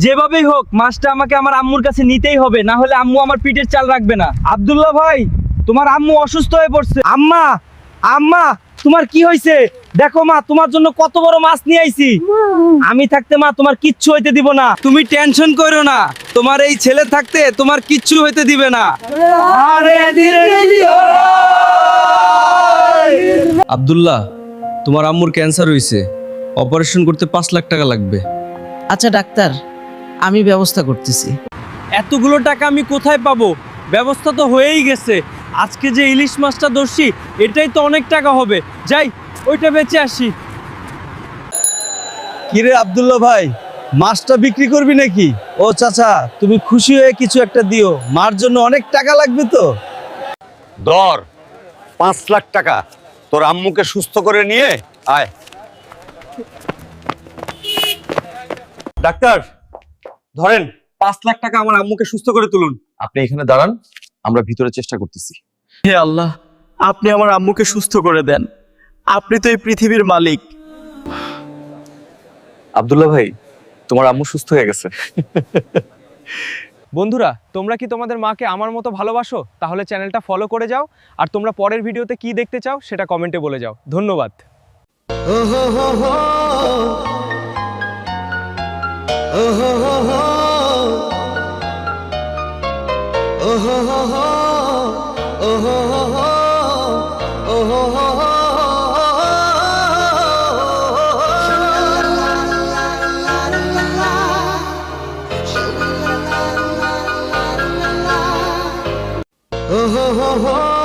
যেভাবেই হোক মাছটা আমাকে আমার আম্মুর কাছে নিতেই হবে, না হলে আম্মু আমার পিঠের চাল রাখবে না। আব্দুল্লাহ ভাই, তোমার আম্মু অসুস্থ হয়ে পড়ছে। আম্মা, আম্মা, তোমার কি হয়েছে? দেখো মা, তোমার জন্য কত বড় মাছ নিয়ে আইছি। আমি থাকতে মা তোমার কিচ্ছু হইতে দিব না, তুমি টেনশন করো না। তোমার এই ছেলে থাকতে তোমার কিচ্ছু হইতে দিবে না। আব্দুল্লাহ, তোমার আম্মুর ক্যান্সার হয়েছে, অপারেশন করতে 5 লাখ টাকা লাগবে। আচ্ছা ডাক্তার, আমি ব্যবস্থা করতেছি। এতগুলো টাকা আমি কোথায় পাবো? ব্যবস্থা তো হয়েই গেছে। আজকে যে ইলিশ মাছটা ধরছি এটাই তো অনেক টাকা হবে। যাই, ওইটা বেচে আসি। কিরে আব্দুল্লাহ ভাই, মাছটা বিক্রি করবি নাকি? ও চাচা, তুমি খুশি হয়ে কিছু একটা দিও, মার জন্য অনেক টাকা লাগবে তো। ধর 5 লাখ টাকা, তোর আম্মুকে সুস্থ করে নিয়ে আয়। ডাক্তার ধরেন, 5 লাখ টাকা আমার আম্মুকে সুস্থ করে তুলুন। আপনি এখানে দাঁড়ান, আমরা ভিতরে চেষ্টা করতেছি। হে আল্লাহ, আপনি আমার আম্মুকে সুস্থ করে দেন। আপনি তো এই পৃথিবীর মালিক। আব্দুল্লাহ ভাই, তোমার আম্মু সুস্থ হয়ে গেছে। বন্ধুরা, তোমরা কি তোমাদের মাকে আমার মতো ভালোবাসো? তাহলে চ্যানেলটা ফলো করে যাও। আর তোমরা পরের ভিডিওতে কি দেখতে চাও সেটা কমেন্টে বলে যাও। ধন্যবাদ। oh, oh, oh, oh.